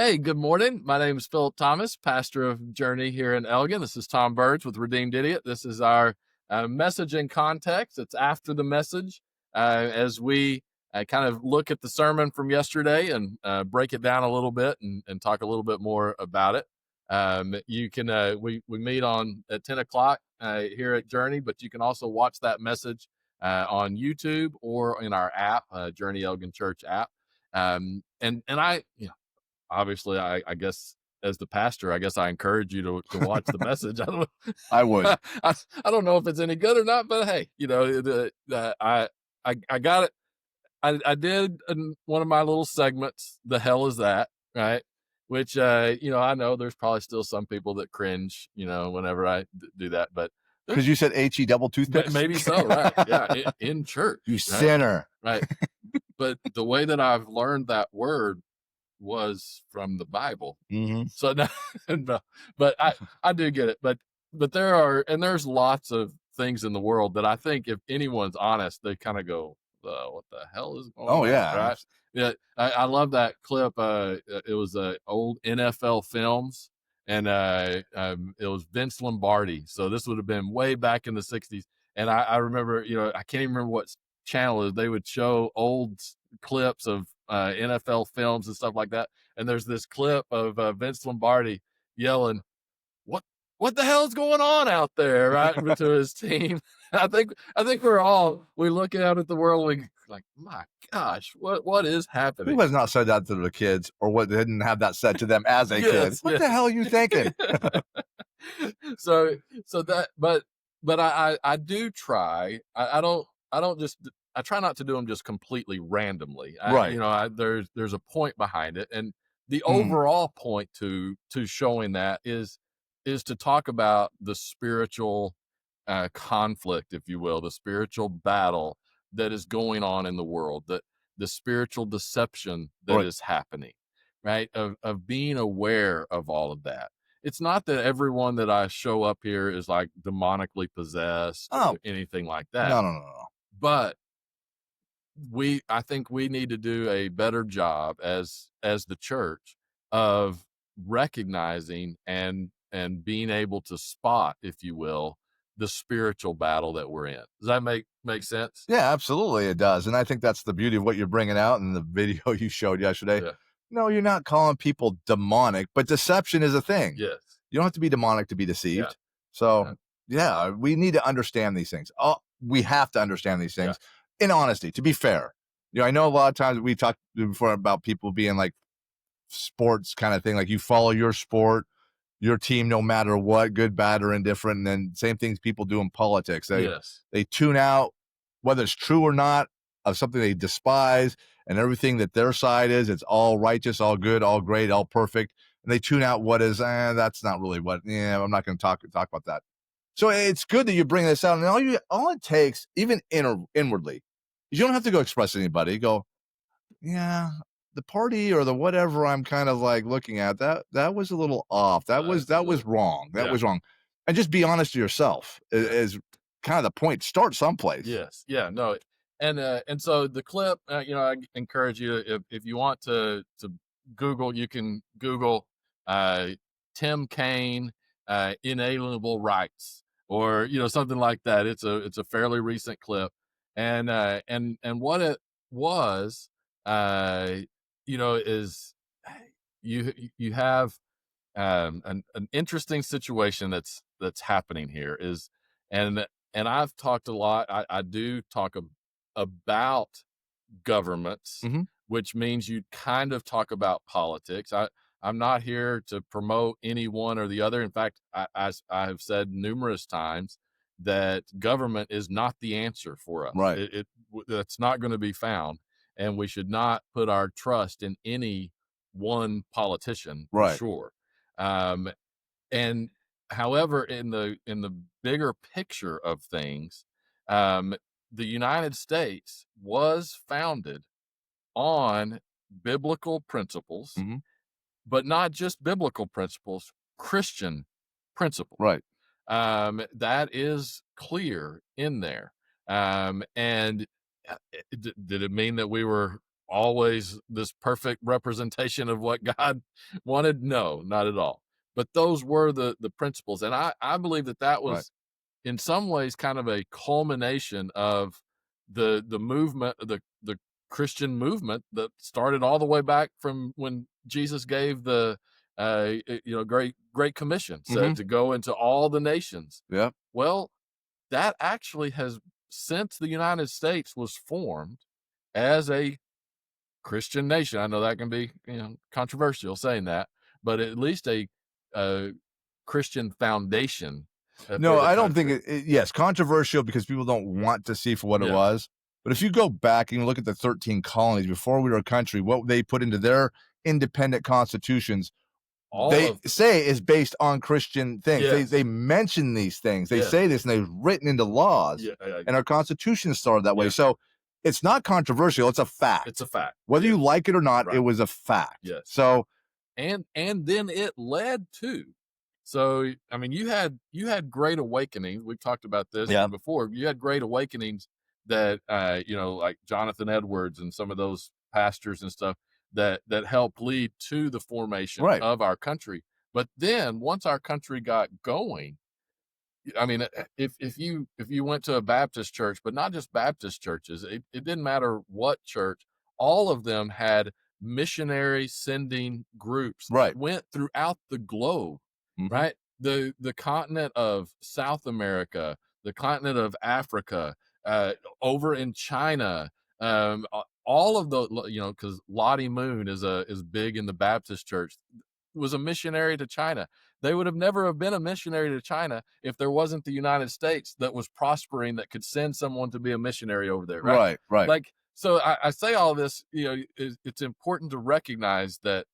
Hey, good morning. My name is Philip Thomas, pastor of Journey here in Elgin. This is Tom Burge with Redeemed Idiot. This is our message in context. It's after the message as we kind of look at the sermon from yesterday and break it down a little bit and talk a little bit more about it. You can we meet on at 10 o'clock here at Journey, but you can also watch that message on YouTube or in our app, Journey Elgin Church app. And I, obviously, I guess as the pastor, I guess I encourage you to watch the message. I don't know. I would. I don't know if it's any good or not, but hey, I got it. I did in one of my little segments. The hell is that, right? Which I know there's probably still some people that cringe, whenever I do that, but Because you said HE double toothpicks? maybe so, right? Yeah, in church, You right? sinner. Right. But the way that I've learned that word was from the Bible. Mm-hmm. So no, but I do get it. But there's lots of things in the world that I think if anyone's honest, they kind of go, what the hell is going on? Oh, yeah. Right. Yeah. I love that clip. It was old NFL films and it was Vince Lombardi. So this would have been way back in the 60s. And I remember, I can't even remember what channel they would show old clips of NFL films and stuff like that. And there's this clip of Vince Lombardi yelling, "What the hell's going on out there?" Right to his team. I think we look out at the world and we like, my gosh, what is happening? Who has not said that to the kids, or what didn't have that said to them as a kid? What the hell are you thinking? so that, but I do try. I don't just. I try not to do them just completely randomly. Right. There's a point behind it, and the overall point to showing that is to talk about the spiritual conflict, if you will, the spiritual battle that is going on in the world, the spiritual deception that Right. is happening, right? Of being aware of all of that. It's not that everyone that I show up here is like demonically possessed or anything like that. No. But I think we need to do a better job as the church of recognizing and being able to spot, if you will, the spiritual battle that we're in. Does that make sense? Yeah, absolutely it does. And I think that's the beauty of what you're bringing out in the video you showed yesterday. Yeah. No, you're not calling people demonic, but deception is a thing. Yes. You don't have to be demonic to be deceived. Yeah. So, yeah, we need to understand these things. We have to understand these things in honesty, to be fair. I know a lot of times we talked before about people being like sports kind of thing, like you follow your sport, your team, no matter what, good, bad, or indifferent. And then same things people do in politics. They tune out, whether it's true or not, of something they despise, and everything that their side is, it's all righteous, all good, all great, all perfect. And they tune out what is, that's not really what, I'm not going to talk about that. So it's good that you bring this out. And all it takes, even inwardly, is you don't have to go express to anybody. Go, yeah, the party or the whatever I'm kind of like looking at, that was a little off. That was wrong. That was wrong. And just be honest to yourself is kind of the point. Start someplace. Yes. Yeah. No. And so the clip, I encourage you if you want to Google, you can Google Tim Kaine inalienable rights or something like that. It's a fairly recent clip, and what it was, is you have an interesting situation that's happening here is and I've talked a lot. I do talk about governments, which means you kind of talk about politics. I'm not here to promote any one or the other. In fact, I have said numerous times that government is not the answer for us. Right. That's not going to be found, and we should not put our trust in any one politician for Right. sure. And however, in the bigger picture of things, the United States was founded on biblical principles, but not just biblical principles, Christian principles. Right. That is clear in there. And did it mean that we were always this perfect representation of what God wanted? No, not at all. But those were the principles, and I believe that that Right. was in some ways kind of a culmination of the movement, the Christian movement that started all the way back from when Jesus gave the great commission, Hmm. said to go into all the nations. Yeah. Well, that actually has, since the United States was formed as a Christian nation. I know that can be, controversial saying that, but at least a Christian foundation No, for the I don't think country. yes, controversial because people don't want to see for what it Yes, was. But if you go back and look at the 13 colonies before we were a country, what they put into their independent constitutions, all they of say is based on Christian things. yes, They mention these things. They yes, say this and they've written into laws. yeah, And our constitution started that way. yeah. So it's not controversial, it's a fact. It's a fact. Whether you Yes, like it or not, it right. was a fact. Yes, So and then it led to. So I mean, you had great awakenings. We've talked about this yeah, before. You had great awakenings that like Jonathan Edwards and some of those pastors and stuff that helped lead to the formation right. of our country. But then once our country got going, I mean, if you went to a Baptist church, but not just Baptist churches, it didn't matter what church, all of them had missionary sending groups that Right. went throughout the globe, Mhm. right? The continent of South America, the continent of Africa, over in China, all of the, because Lottie Moon is big in the Baptist church, was a missionary to China. They would have never have been a missionary to China if there wasn't the United States that was prospering that could send someone to be a missionary over there, right? Right, right. Like, so I say all this, it's important to recognize that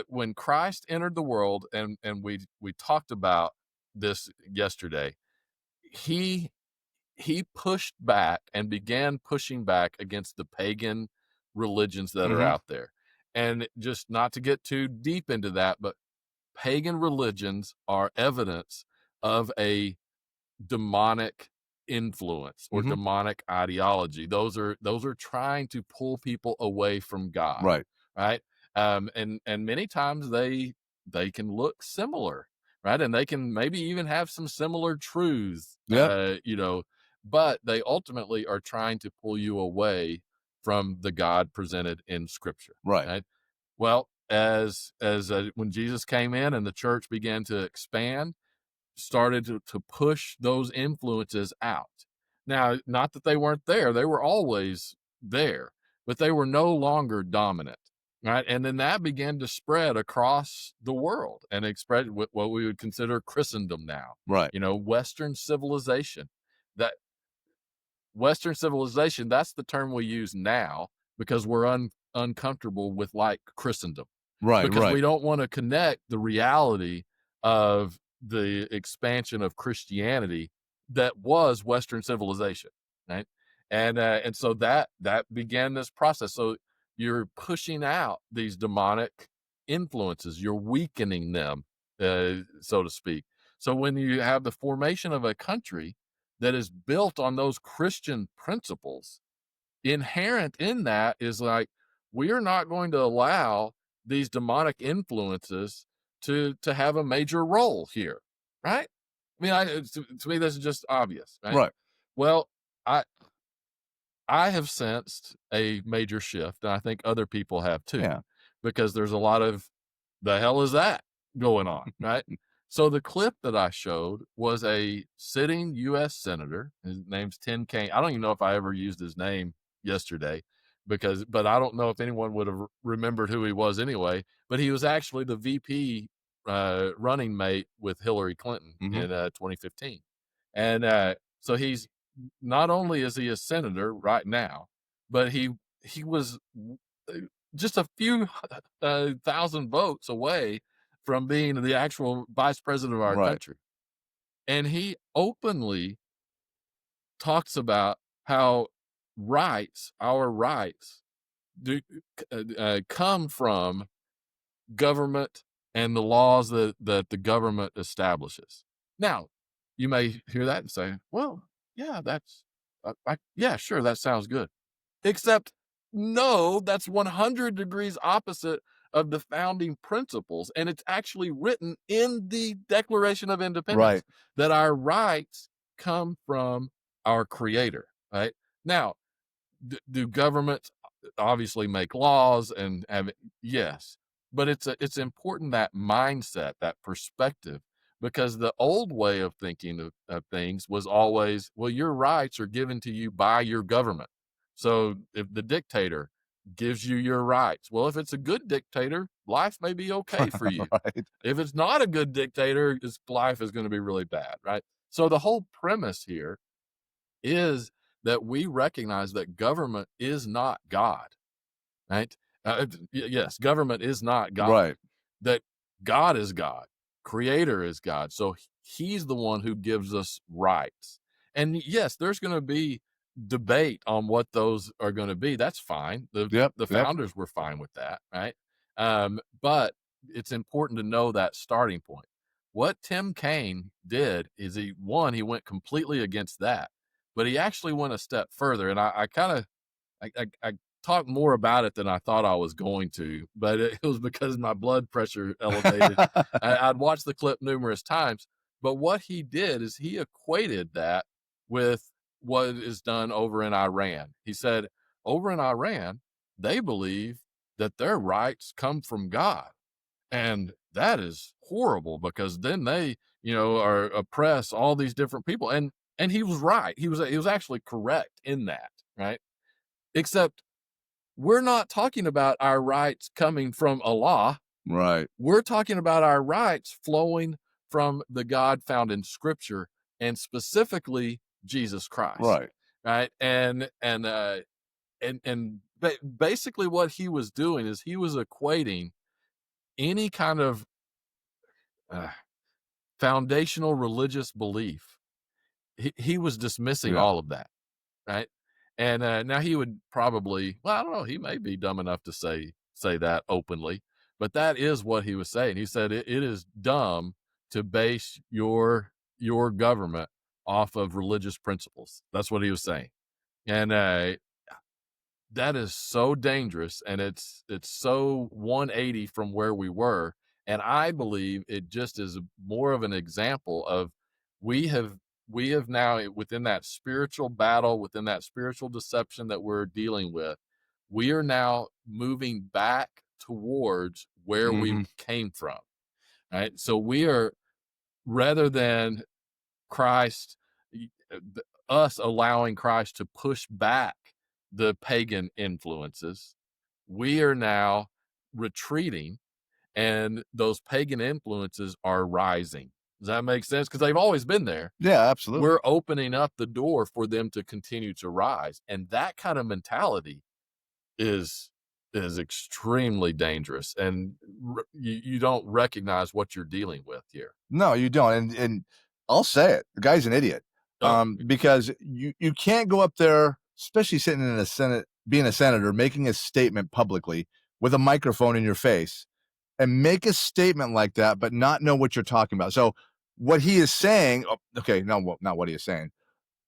when Christ entered the world, and we talked about this yesterday, he he pushed back and began pushing back against the pagan religions that are Mhm. out there. And just not to get too deep into that, but pagan religions are evidence of a demonic influence or Mhm. demonic ideology. Those are trying to pull people away from God, Right. right? And many times they can look similar, right? And they can maybe even have some similar truths, Yep. but they ultimately are trying to pull you away from the God presented in Scripture, Right. right? Well, as when Jesus came in and the church began to expand, started to push those influences out. Now, not that they weren't there, they were always there, but they were no longer dominant, right? And then that began to spread across the world, and it spread what we would consider Christendom now, Right. Western civilization. That Western civilization, that's the term we use now because we're uncomfortable with like Christendom, Right, because right. we don't want to connect the reality of the expansion of Christianity that was Western civilization, right? And so that began this process. So you're pushing out these demonic influences, you're weakening them, so to speak. So when you have the formation of a country that is built on those Christian principles, inherent in that is like, we are not going to allow these demonic influences to have a major role here, right? I mean, to me, this is just obvious, right? Right. Well, I I have sensed a major shift, and I think other people have too, Yeah. because there's a lot of the hell is that going on, right? So the clip that I showed was a sitting U.S. senator. His name's Tim Kaine. I don't even know if I ever used his name yesterday, but I don't know if anyone would have remembered who he was anyway. But he was actually the VP running mate with Hillary Clinton Mhm. in 2015, and so he's not only is he a senator right now, but he was uh, just a few thousand votes away from being the actual vice president of our Right. country. And he openly talks about how our rights, do come from government and the laws that the government establishes. Now, you may hear that and say, "Well, yeah, that's, yeah, sure, that sounds good." Except no, that's 100 degrees opposite of the founding principles. And it's actually written in the Declaration of Independence Right. that our rights come from our Creator, right? Now, do governments obviously make laws and have yes, but it's important, that mindset, that perspective, because the old way of thinking of things was always, well, your rights are given to you by your government. So if the dictator gives you your rights, well, if it's a good dictator, life may be okay for you. Right. If it's not a good dictator, his life is going to be really bad, right? So the whole premise here is that we recognize that government is not God, right? Yes, government is not God. Right. That God is God, Creator is God. So He's the one who gives us rights. And yes, there's going to be debate on what those are going to be. That's fine. The Yep. founders were fine with that, right? But it's important to know that starting point. What Tim Kaine did is he went completely against that, but he actually went a step further. And I talked more about it than I thought I was going to, but it was because my blood pressure elevated. I'd watched the clip numerous times, but what he did is he equated that with what is done over in Iran. He said, over in Iran, they believe that their rights come from God. And that is horrible, because then they, are oppress all these different people. And he was right. He was actually correct in that, right? Except we're not talking about our rights coming from Allah. Right. We're talking about our rights flowing from the God found in Scripture, and specifically Jesus Christ. Right. Right. And basically what he was doing is he was equating any kind of foundational religious belief. He was dismissing all of that. Right. And now he would probably, well, I don't know, he may be dumb enough to say that openly, but that is what he was saying. He said it is dumb to base your government off of religious principles. That's what he was saying. And that is so dangerous, and it's so 180 from where we were. And I believe it just is more of an example of we have now, within that spiritual battle, within that spiritual deception that we're dealing with, we are now moving back towards where we came from. Right. So we are, rather than Christ, us allowing Christ to push back the pagan influences, we are now retreating, and those pagan influences are rising. Does that make sense? Because they've always been there. Yeah, absolutely. We're opening up the door for them to continue to rise. And that kind of mentality is extremely dangerous. And you don't recognize what you're dealing with here. No, you don't. And I'll say it. The guy's an idiot. Because you can't go up there, especially sitting in a Senate, being a senator, making a statement publicly with a microphone in your face, and make a statement like that, but not know what you're talking about. So what he is saying, okay, no, not what he is saying.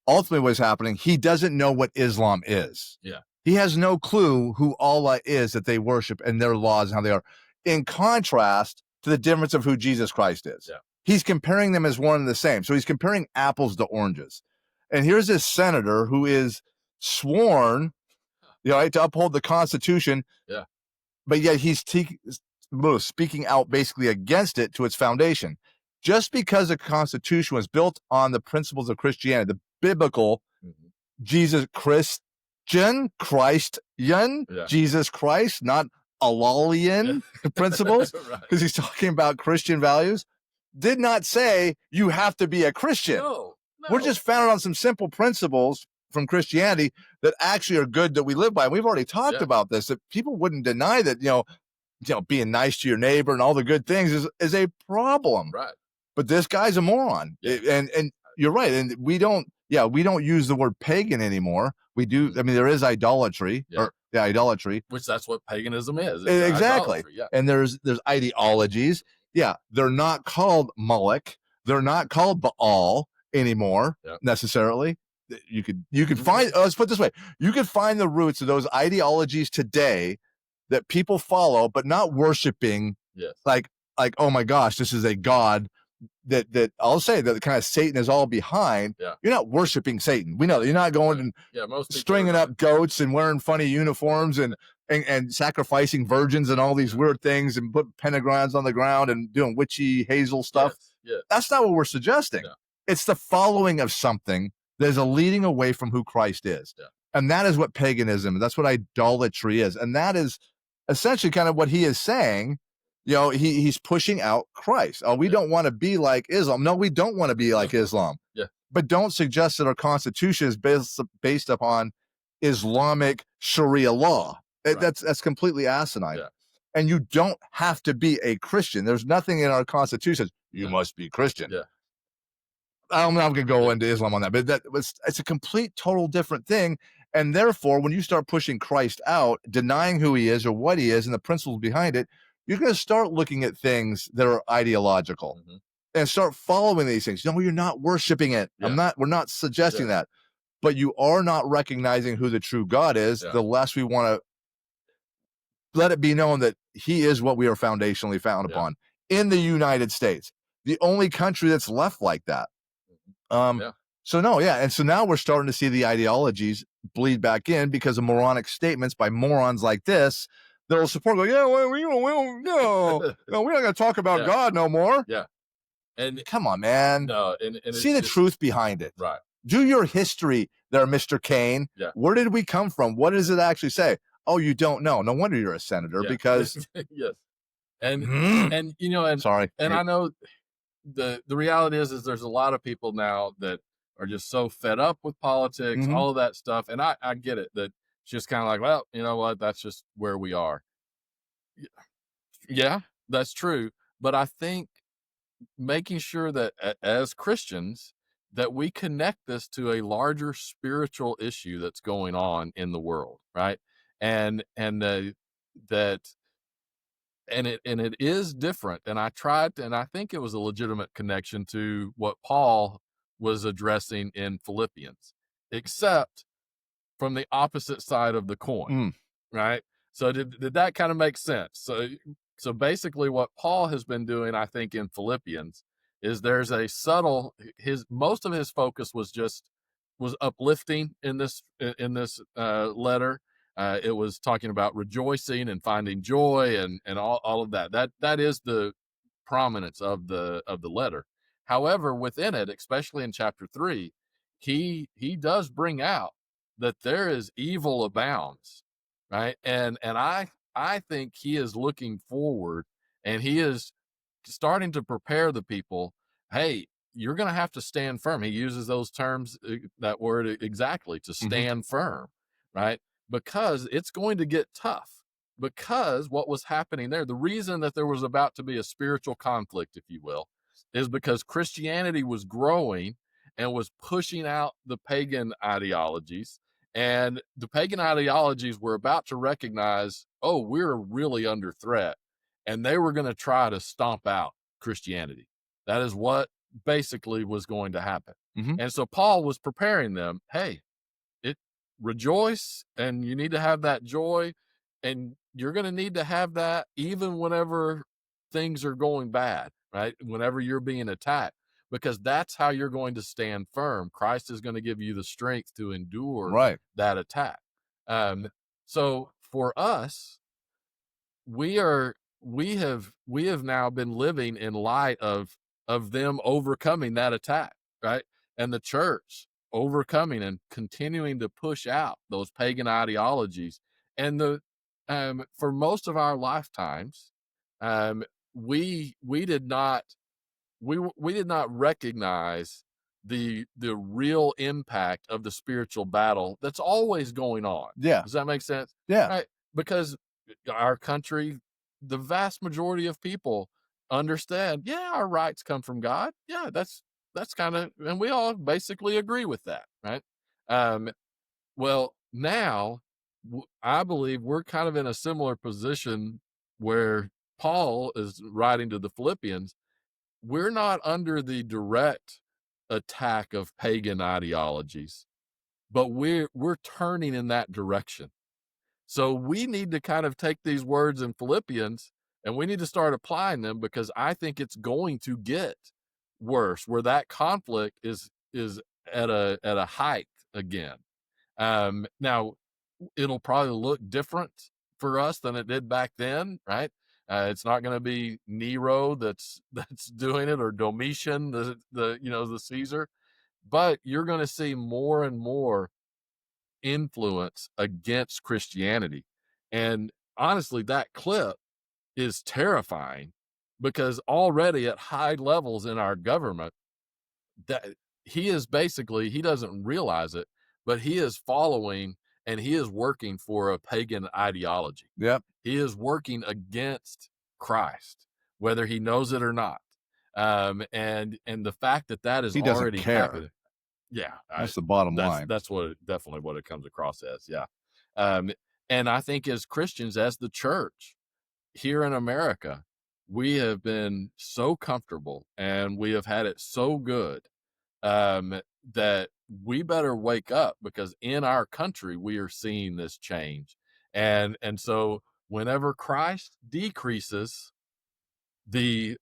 Ultimately, what's happening, he doesn't know what Islam is. Yeah. He has no clue who Allah is that they worship, and their laws and how they are, in contrast to the difference of who Jesus Christ is. Yeah. He's comparing them as one and the same. So he's comparing apples to oranges. And here's this senator who is sworn, to uphold the Constitution. Yeah. But yet he's speaking out basically against it to its foundation. Just because the Constitution was built on the principles of Christianity, the biblical Jesus Christian, Jesus Christ, not Allahlian principles, because he's talking about Christian values, did not say you have to be a Christian. No. We're just founded on some simple principles from Christianity that actually are good, that we live by. And we've already talked about this, that people wouldn't deny that, being nice to your neighbor and all the good things is a problem. Right. But this guy's a moron. Yeah. And you're right. And we don't use the word pagan anymore. We do. I mean, there is idolatry idolatry, which that's what paganism is. Exactly. Yeah. And there's ideologies. Yeah. They're not called Moloch. They're not called Baal anymore necessarily. you could find, let's put it this way, you could find the roots of those ideologies today that people follow, but not worshiping. Yes. Like, oh my gosh, this is a God that I'll say that kind of Satan is all behind. Yeah. You're not worshiping Satan. We know that you're not going and most stringing up goats and wearing funny uniforms and sacrificing virgins and all these weird things and put pentagrams on the ground and doing witchy hazel stuff. Yes. That's not what we're suggesting. Yeah. It's the following of something that is a leading away from who Christ is. Yeah. And that is what paganism, that's what idolatry is. And that is essentially kind of what he is saying. You know, he's pushing out Christ. Oh, we don't want to be like Islam. No, we don't want to be like Islam. Yeah. But don't suggest that our constitution is based upon Islamic Sharia law. Right. That's completely asinine. Yeah. And you don't have to be a Christian. There's nothing in our constitution that says you must be Christian. Yeah. I'm not going to go into Islam on that, but it's a complete, total different thing. And therefore, when you start pushing Christ out, denying who he is or what he is and the principles behind it, you're going to start looking at things that are ideological and start following these things. No, you're not worshiping it. Yeah. We're not suggesting that, but you are not recognizing who the true God is. Yeah. The less we want to let it be known that he is what we are foundationally founded upon in the United States, the only country that's left like that. So no, and so now we're starting to see the ideologies bleed back in because of moronic statements by morons like this that'll support. Go, we don't, no, we're not going to talk about God no more. Yeah, and come on, man. No, and see the truth behind it. Right. Do your history there, Mr. Kane. Yeah. Where did we come from? What does it actually say? Oh, you don't know. No wonder you're a senator because yes, and you know, and sorry, and I know the reality is there's a lot of people now that are just so fed up with politics, all of that stuff. And I get it that it's just kind of like, well, you know what? That's just where we are. Yeah, that's true. But I think making sure that as Christians that we connect this to a larger spiritual issue that's going on in the world, right? And it is different. And I tried to, and I think it was a legitimate connection to what Paul was addressing in Philippians, except from the opposite side of the coin, right? So did that kind of make sense? So basically what Paul has been doing, I think, in Philippians is there's a subtle, most of his focus was uplifting in this letter. It was talking about rejoicing and finding joy and all of that. That is the prominence of the letter. However, within it, especially in chapter 3, he does bring out that there is evil abounds, right? And I think he is looking forward and he is starting to prepare the people. Hey, you're going to have to stand firm. He uses those terms, that word exactly, to stand firm, right? Because it's going to get tough. Because what was happening there, the reason that there was about to be a spiritual conflict, if you will, is because Christianity was growing and was pushing out the pagan ideologies. And the pagan ideologies were about to recognize, oh, we're really under threat. And they were going to try to stomp out Christianity. That is what basically was going to happen. And so Paul was preparing them. Hey, rejoice, and you need to have that joy, and you're going to need to have that even whenever things are going bad, right? Whenever you're being attacked, because that's how you're going to stand firm. Christ is going to give you the strength to endure that attack. So for us, we have now been living in light of them overcoming that attack, right? And the church overcoming and continuing to push out those pagan ideologies. And for most of our lifetimes, we did not recognize the real impact of the spiritual battle that's always going on. Yeah. Does that make sense? Yeah. Right? Because our country, the vast majority of people understand, our rights come from God. Yeah, that's kind of, and we all basically agree with that, right? Well, now I believe we're kind of in a similar position where Paul is writing to the Philippians. We're not under the direct attack of pagan ideologies, but we're turning in that direction. So we need to kind of take these words in Philippians and we need to start applying them, because I think it's going to get worse, where that conflict is at a height again. Now it'll probably look different for us than it did back then, right? It's not going to be Nero that's doing it, or Domitian, the Caesar, but you're going to see more and more influence against Christianity. And honestly, that clip is terrifying, because already at high levels in our government, that he doesn't realize it, but he is following and he is working for a pagan ideology. Yep. He is working against Christ, whether he knows it or not. And the fact that is He doesn't already care. happening. Yeah, That's the bottom line. That's definitely what it comes across as. Yeah. And I think as Christians, as the church here in America, we have been so comfortable and we have had it so good, that we better wake up, because in our country we are seeing this change. And so whenever Christ decreases, the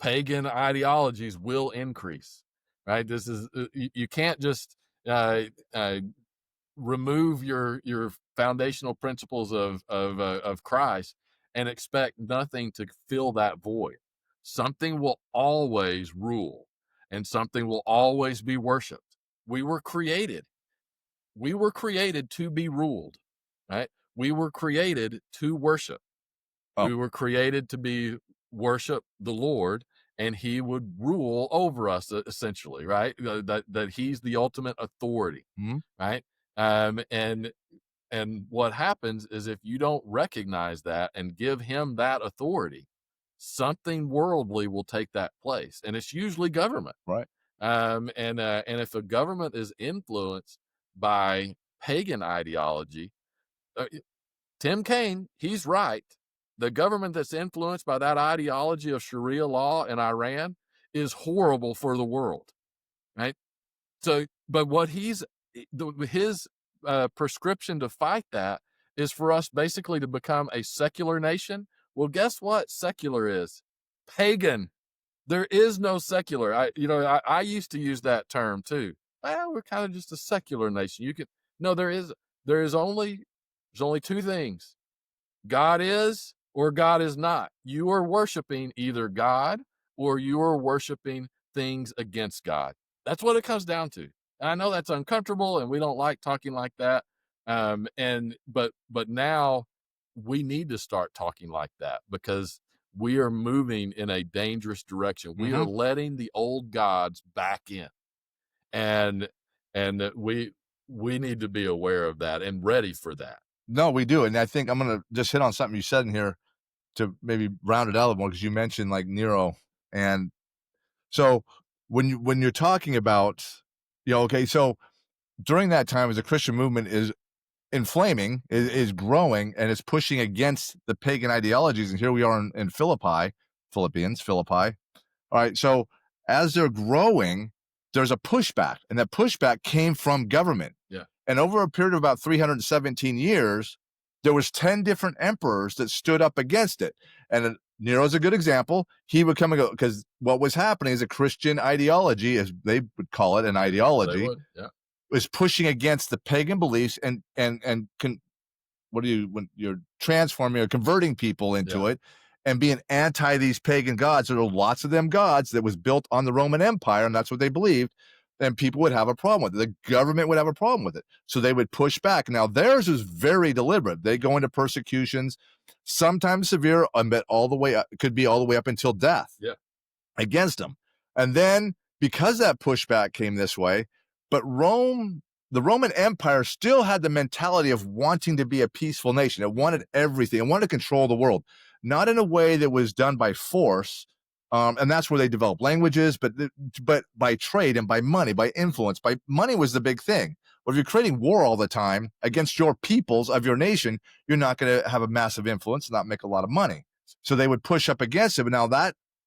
pagan ideologies will increase, right? This is you can't just remove your foundational principles of Christ and expect nothing to fill that void. Something will always rule, and something will always be worshiped. We were created to be ruled, right? We were created to worship. We were created to be worship the Lord, and he would rule over us, essentially, right? That he's the ultimate authority, right? And what happens is, if you don't recognize that and give him that authority, something worldly will take that place, and it's usually government, right? And if a government is influenced by pagan ideology, Tim Kaine, he's right. The government that's influenced by that ideology of Sharia law in Iran is horrible for the world, right? So, but what his prescription to fight that is for us basically to become a secular nation. Well, guess what secular is? Pagan. There is no secular. I used to use that term too. Well, we're kind of just a secular nation. There's only two things. God is, or God is not. You are worshiping either God, or you are worshiping things against God. That's what it comes down to. And I know that's uncomfortable and we don't like talking like that. But now we need to start talking like that, because we are moving in a dangerous direction. We are letting the old gods back in, and we need to be aware of that and ready for that. No, we do. And I think I'm going to just hit on something you said in here to maybe round it out a little more, because you mentioned like Nero. And so when you're talking about, okay, so during that time, as the Christian movement is inflaming, is growing, and is pushing against the pagan ideologies. And here we are in Philippians. All right. So as they're growing, there's a pushback, and that pushback came from government. Yeah. And over a period of about 317 years, there was 10 different emperors that stood up against it. And Nero's a good example. He would come and go, because what was happening is a Christian ideology, as they would call it, an ideology, was pushing against the pagan beliefs when you're transforming or converting people into it, and being anti these pagan gods. There are lots of them gods that was built on the Roman Empire, and that's what they believed. Then people would have a problem with it. The government would have a problem with it. So they would push back. Now, theirs is very deliberate. They go into persecutions, sometimes severe, but could be all the way up until death against them. And then, because that pushback came this way, but the Roman Empire still had the mentality of wanting to be a peaceful nation. It wanted everything. It wanted to control the world, not in a way that was done by force. And that's where they developed languages, but by trade and by money, by influence. By money was the big thing. But if you're creating war all the time against your peoples of your nation, you're not going to have a massive influence, not make a lot of money. So they would push up against it. But now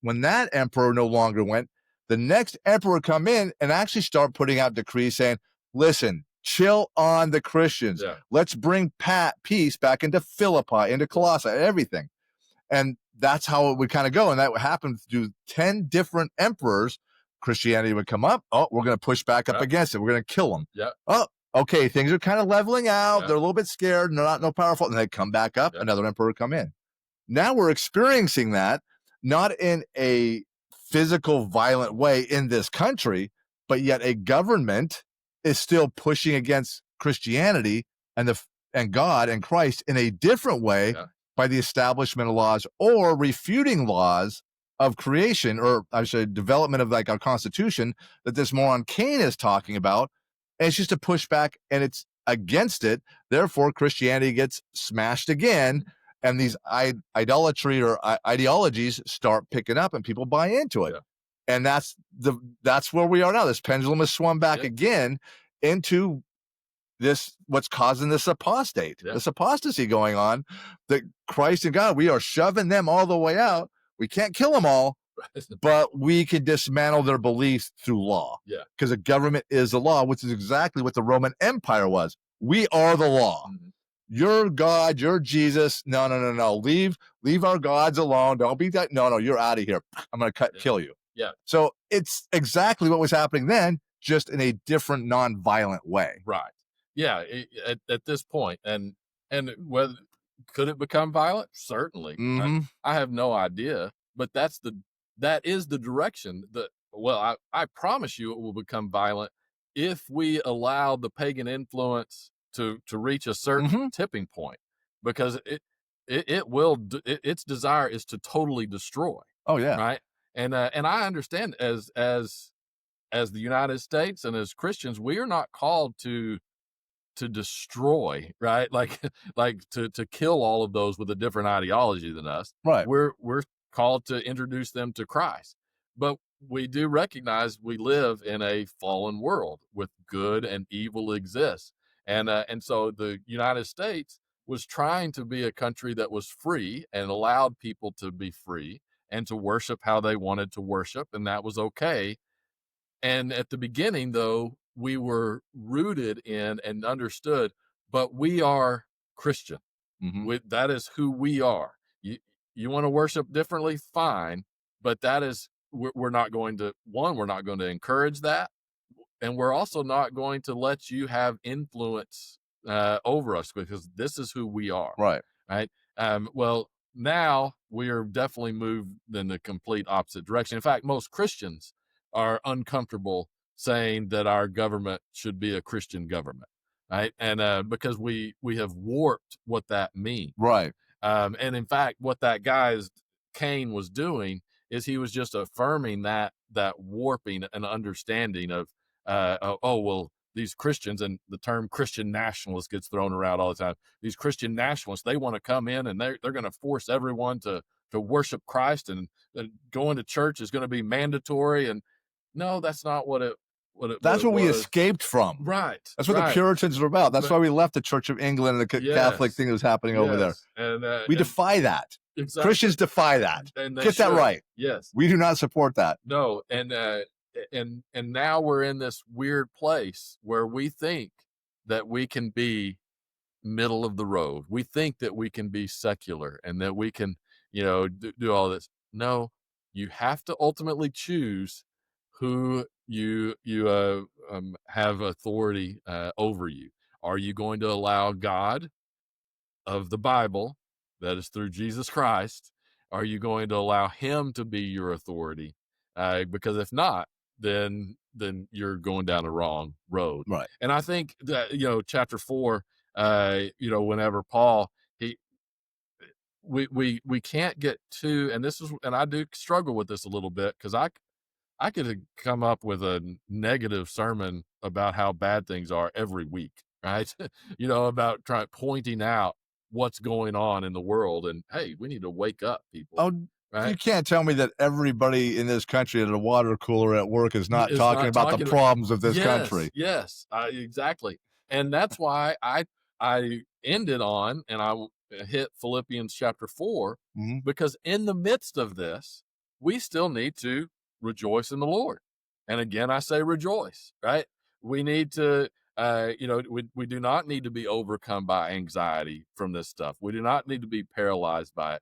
when that emperor no longer went, the next emperor would come in and actually start putting out decrees saying, listen, chill on the Christians. Yeah. Let's bring peace back into Philippi, into Colossae, everything. And that's how it would kind of go. And that would happen through 10 different emperors. Christianity would come up. Oh, we're going to push back up against it. We're going to kill them. Yeah. Oh, okay. Things are kind of leveling out. Yeah. They're a little bit scared. And they're not no powerful. And they come back up. Another emperor would come in. Now we're experiencing that, not in a physical, violent way in this country, but yet a government is still pushing against Christianity and God and Christ in a different way by the establishment of laws or refuting laws of creation, or I should say development of like our Constitution that this moron Cain is talking about. And it's just a pushback and it's against it. Therefore, Christianity gets smashed again. And these idolatry or ideologies start picking up and people buy into it. Yeah. And that's where we are now. This pendulum has swung back again into this, what's causing this this apostasy going on, that Christ and God, we are shoving them all the way out. We can't kill them all, but we can dismantle their beliefs through law. Yeah. Because the government is the law, which is exactly what the Roman Empire was. We are the law. Mm-hmm. You're God, you're Jesus. No. Leave our gods alone. Don't be that. No, you're out of here. I'm going to kill you. Yeah. So it's exactly what was happening then, just in a different, non-violent way. Right. Yeah. At this point, and whether could it become violent? Certainly. Mm-hmm. I have no idea, but that is the direction that. Well, I promise you, it will become violent if we allow the pagan influence to reach a certain tipping point, because it will. Its desire is to totally destroy. Oh yeah. Right. And I understand as the United States and as Christians, we are not called to destroy, right? Like to kill all of those with a different ideology than us. Right. We're called to introduce them to Christ. But we do recognize we live in a fallen world with good and evil exists. And so the United States was trying to be a country that was free and allowed people to be free and to worship how they wanted to worship, and that was okay. And at the beginning, though, we were rooted in and understood, but we are Christian. Mm-hmm. That is who we are. You want to worship differently, fine, but that is, we're not going to, we're not going to encourage that. And we're also not going to let you have influence over us, because this is who we are. Right. Right. Well, now we are definitely moved in the complete opposite direction. In fact, most Christians are uncomfortable saying that our government should be a Christian government. Right. And because we have warped what that means. Right. And in fact, what that guy Cain was doing is he was just affirming that warping and understanding of, these Christians, and the term Christian nationalist gets thrown around all the time. These Christian nationalists, they want to come in and they're going to force everyone to worship Christ, and going to church is going to be mandatory. And no, that's not what it. That's what we escaped from. Right. That's what the Puritans were about. That's why we left the Church of England and the Catholic thing that was happening over there. And we defy that. Exactly. Christians defy that. Get that right. Yes. We do not support that. No. And now we're in this weird place where we think that we can be middle of the road. We think that we can be secular and that we can, do all this. No, you have to ultimately choose who you have authority over you. Are you going to allow God of the Bible, that is through Jesus Christ, are you going to allow him to be your authority? Because if not, then you're going down the wrong road. Right. And I think that, chapter 4, whenever Paul, we can't get too, and I do struggle with this a little bit, because I could have come up with a negative sermon about how bad things are every week, right? About pointing out what's going on in the world, and hey, we need to wake up, people. Oh, right? You can't tell me that everybody in this country at a water cooler at work is not talking about the problems of this country. Yes, exactly. And that's why I ended on, and I hit Philippians chapter 4, because in the midst of this, we still need to rejoice in the Lord. And again, I say rejoice, right? We need to we do not need to be overcome by anxiety from this stuff. We do not need to be paralyzed by it.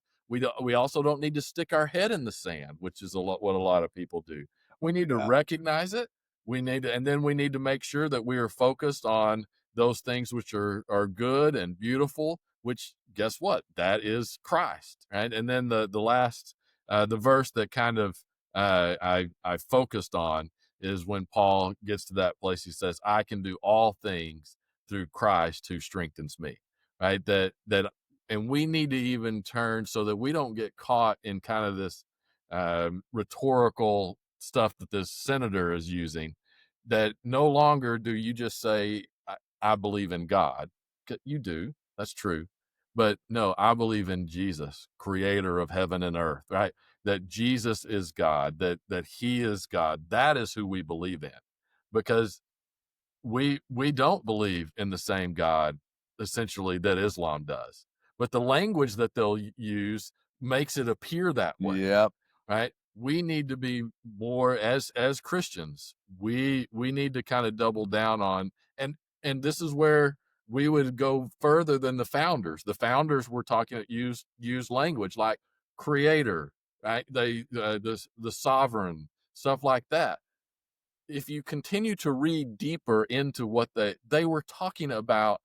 We also don't need to stick our head in the sand, which is what a lot of people do. We need to Yeah. recognize it. And then we need to make sure that we are focused on those things which are good and beautiful, which guess what? That is Christ, right? And then the last the verse that kind of I focused on is when Paul gets to that place. He says, "I can do all things through Christ who strengthens me." Right? And we need to even turn so that we don't get caught in kind of this rhetorical stuff that this senator is using. That no longer do you just say, I believe in God. You do. That's true. But no, I believe in Jesus, creator of heaven and earth, right? That Jesus is God, that he is God. That is who we believe in. Because we don't believe in the same God essentially that Islam does. But the language that they'll use makes it appear that way. Yep. Right? We need to be more as Christians. We need to kind of double down on and this is where we would go further than the founders. The founders were talking use language like creator, right? The sovereign, stuff like that. If you continue to read deeper into what they were talking about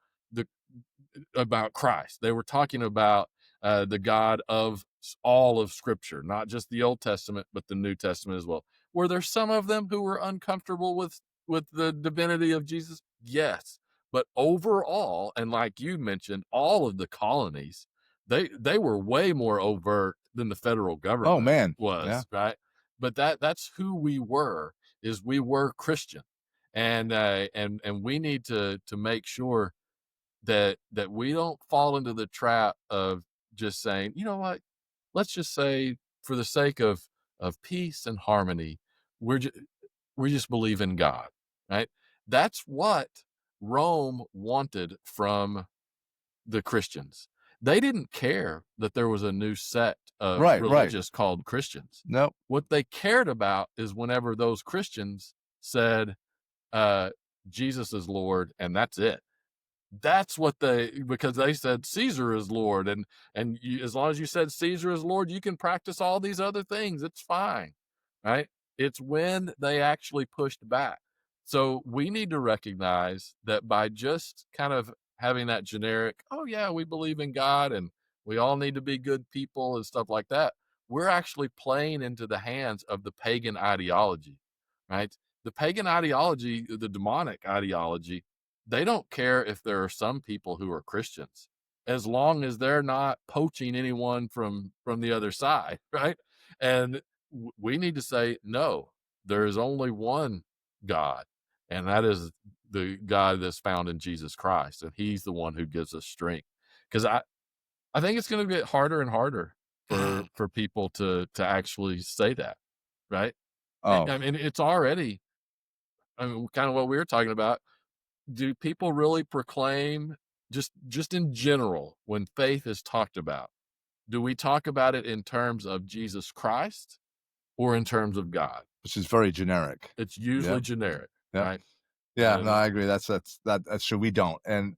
about Christ. They were talking about the God of all of Scripture, not just the Old Testament, but the New Testament as well. Were there some of them who were uncomfortable with the divinity of Jesus? Yes, but overall, and like you mentioned, all of the colonies, they were way more overt than the federal government. Oh man, was yeah. right. But that's who we were. Is we were Christian, and we need to make sure that we don't fall into the trap of just saying, you know what, let's just say for the sake of peace and harmony, we just believe in God, right? That's what Rome wanted from the Christians. They didn't care that there was a new sect of religious called Christians. Nope. What they cared about is whenever those Christians said, Jesus is Lord, and that's it. That's what because they said Caesar is Lord, and as long as you said Caesar is Lord, you can practice all these other things. It's fine, right? It's when they actually pushed back. So we need to recognize that by just kind of having that generic, oh yeah, we believe in God and we all need to be good people and stuff like that, we're actually playing into the hands of the pagan ideology, right? The pagan ideology, the demonic ideology, they don't care if there are some people who are Christians, as long as they're not poaching anyone from the other side, right? And we need to say, no, there is only one God, and that is the God that's found in Jesus Christ, and he's the one who gives us strength. Because I think it's going to get harder and harder for people to actually say that, right? Oh, I mean, it's already, I mean, kind of what we were talking about. Do people really proclaim just in general when faith is talked about? Do we talk about it in terms of Jesus Christ or in terms of God? which is very generic. It's usually Yeah. generic, Yeah. right? Yeah, And no, I agree. That's true. We don't, and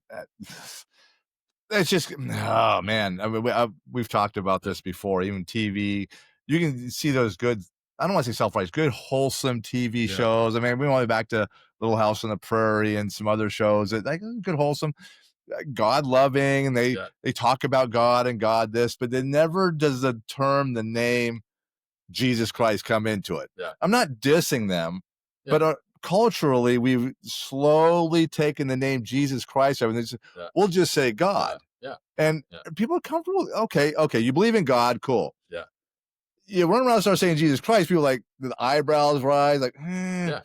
it's just, oh man. I mean, we've talked about this before. Even TV, you can see those good. I don't want to say self-righteous, good wholesome TV Yeah. shows. I mean, we went back to Little House on the Prairie and some other shows that like good wholesome, God loving, and Yeah. they talk about God and God this, but then never does the name Jesus Christ come into it. Yeah. I'm not dissing them, Yeah. but culturally, we've slowly taken the name Jesus Christ. Yeah. We'll just say God. Yeah. And Yeah. people are comfortable. Okay, you believe in God, cool. Yeah. You run around and start saying Jesus Christ, people like the eyebrows rise, like, Yeah.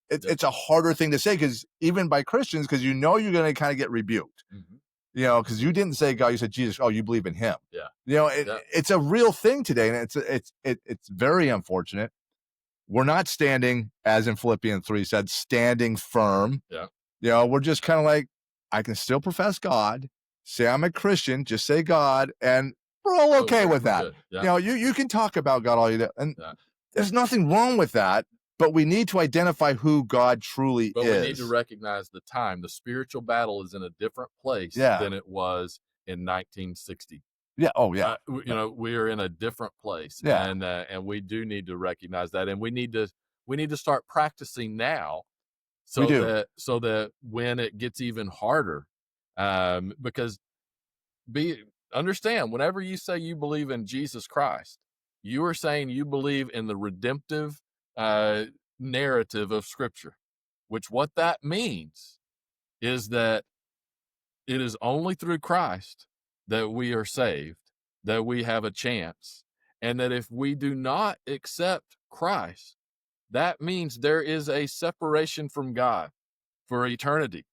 It's a harder thing to say because even by Christians, because you're going to kind of get rebuked. Mhm. Because you didn't say God, you said Jesus. Oh, you believe in Him. Yeah. Yeah. It's a real thing today, and it's very unfortunate. We're not standing, as in Philippians 3 said, standing firm. Yeah. We're just kind of like, I can still profess God, say I'm a Christian, just say God, and we're all okay with that. Yeah. You can talk about God all you do, and Yeah. there's nothing wrong with that. but we need to identify who God truly But is. we need to recognize the time. The spiritual battle is in a different place Yeah. than it was in 1960. Yeah. Oh, yeah. We are in a different place, Yeah. and we do need to recognize that, and we need to start practicing now, We do. so that when it gets even harder, because understand, whenever you say you believe in Jesus Christ, you are saying you believe in the redemptive narrative of Scripture, which what that means is that it is only through Christ that we are saved, that we have a chance, and that if we do not accept Christ, that means there is a separation from God for eternity,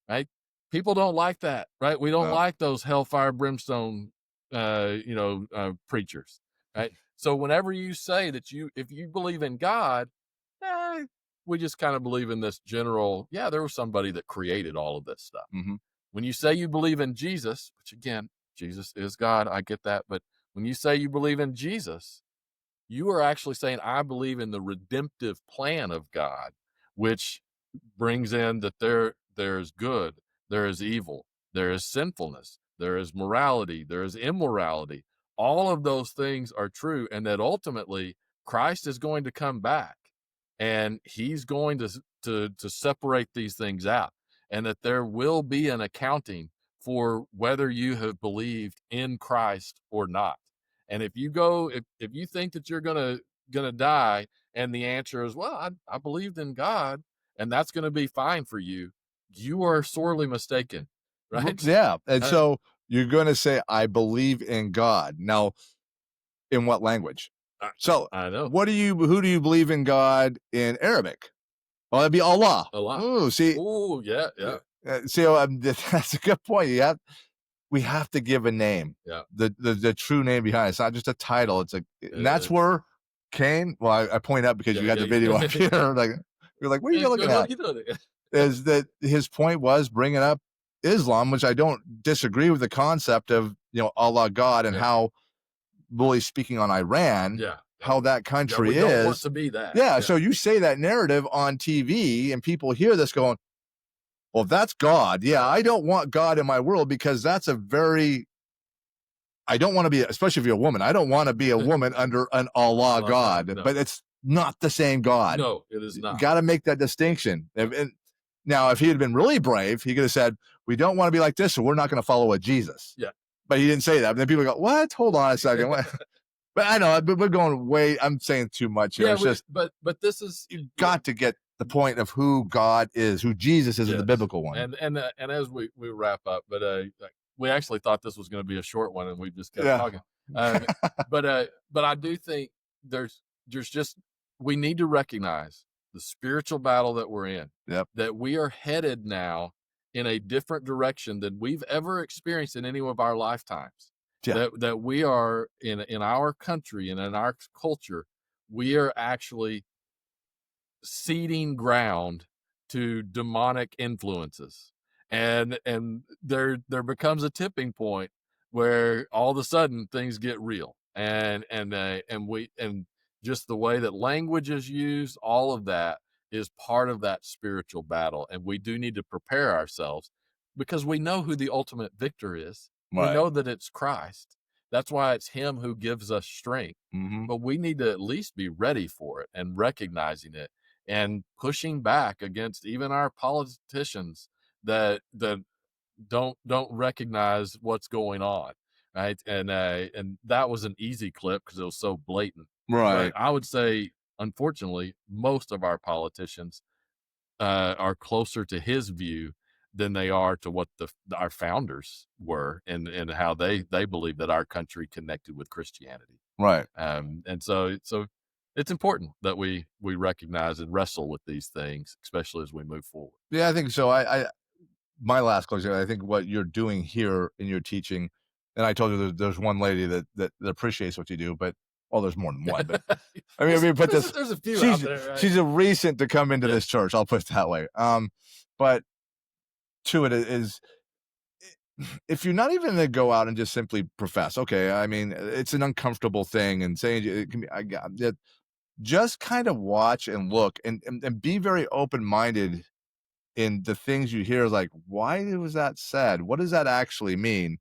right? People don't like that, right? We don't No. like those hellfire brimstone, preachers, right? So whenever you say that if you believe in God, eh, we just kind of believe in this general, yeah, there was somebody that created all of this stuff. Mhm. When you say you believe in Jesus, which again, Jesus is God, I get that. But when you say you believe in Jesus, you are actually saying, I believe in the redemptive plan of God, which brings in that there is good, there is evil, there is sinfulness, there is morality, there is immorality. All of those things are true, and that ultimately Christ is going to come back, and he's going to separate these things out, and that there will be an accounting for whether you have believed in Christ or not. And if you think that you're gonna die, and the answer is, well, I believed in God, and that's gonna be fine for you, you are sorely mistaken, right? Yeah. And Uh, so you're going to say, I believe in God. Now, in what language? I, So I know. who do you believe in God in Arabic? Well, that'd be Allah. A lot. Ooh, see, Oh, yeah, yeah, that's a good point. We have to give a name, yeah. the true name behind it. It's not just a title. It's like, and that's Is. where Cain. Well, I point out because Yeah, you got yeah, the video up here. Like, you're like, what are you looking what at? are you doing? Is that his point was bringing up Islam, which I don't disagree with the concept of, Allah, God, and Yeah. how, really speaking on Iran, Yeah. how that Yeah, country we don't want is. to be that. Yeah, so you say that narrative on TV, and people hear this going, well, if that's God, yeah, I don't want God in my world, because that's I don't want to be, especially if you're a woman, I don't want to be a woman under an Allah God, no. but it's not the same God. No, it is You not. got to make that distinction. Now, if he had been really brave, he could have said, we don't want to be like this, so we're not going to follow a Jesus. Yeah. But he didn't say that. But then people go, what? Hold on a second. But I know, but we're going I'm saying too much here. Yeah, It's just, but this is you got to get the point of who God is, who Jesus is, in the Yes. biblical one. And as we wrap up, but we actually thought this was going to be a short one, and we just kept Yeah. talking. But I do think there's just, we need to recognize the spiritual battle that we're in. Yep. That we are headed now in a different direction than we've ever experienced in any of our lifetimes. Yeah. That we are in our country and in our culture, we are actually ceding ground to demonic influences, and there becomes a tipping point where all of a sudden things get real, and just the way that language is used, all of that is part of that spiritual battle, and we do need to prepare ourselves, because we know who the ultimate victor is. Right. We know that it's Christ. That's why it's him who gives us strength. Mhm. But we need to at least be ready for it and recognizing it, and pushing back against even our politicians that don't recognize what's going on, right? And that was an easy clip because it was so blatant. Right. But I would say, unfortunately, most of our politicians are closer to his view than they are to what our founders were, and how they believe that our country connected with Christianity. Right. And so it's important that we recognize and wrestle with these things, especially as we move forward. Yeah, I think so. My last closing, I think what you're doing here in your teaching, and I told you there's one lady that appreciates what you do, but there's more than one. But I mean, put this. There's a few out there. Right? She's a recent to come into this church. I'll put it that way. But to it is, if you're not even going to go out and just simply profess, okay, I mean, it's an uncomfortable thing, and saying it can be, just kind of watch and look and be very open-minded in the things you hear, like, why was that said? What does that actually mean?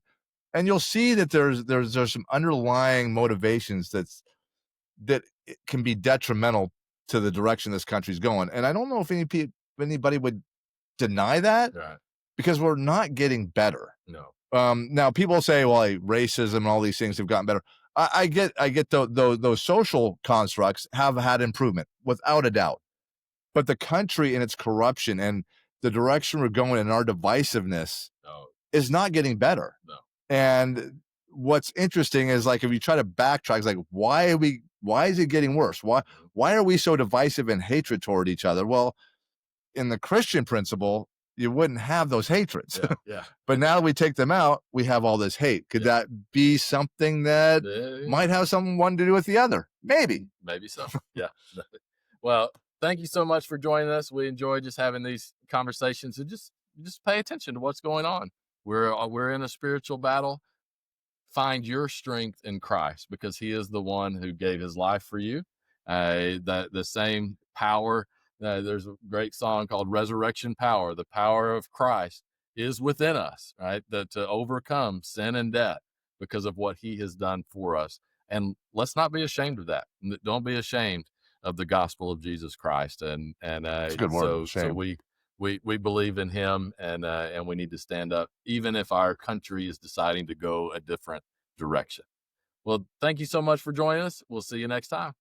And you'll see that there's some underlying motivations that it can be detrimental to the direction this country's going. And I don't know if anybody would deny that, Right. because we're not getting better. No. Now people say, well, like, racism and all these things have gotten better. I get those social constructs have had improvement without a doubt, but the country and its corruption and the direction we're going and our divisiveness No. is not getting better. No. And what's interesting is, like, if you try to backtrack, it's like, why is it getting worse? Why are we so divisive and hatred toward each other? Well, in the Christian principle, you wouldn't have those hatreds. Yeah. Yeah. But now that we take them out, we have all this hate. Could Yeah. that be something that might have something one to do with the other? Maybe. Maybe so. Yeah. Well, thank you so much for joining us. We enjoy just having these conversations, and just pay attention to what's going on. We're in a spiritual battle. Find your strength in Christ, because he is the one who gave his life for you. The same power. There's a great song called Resurrection Power. The power of Christ is within us, right? To overcome sin and death because of what he has done for us. And let's not be ashamed of that. Don't be ashamed of the gospel of Jesus Christ. And It's a good word, so shame. we believe in him, and we need to stand up, even if our country is deciding to go a different direction. Well, thank you so much for joining us. We'll see you next time.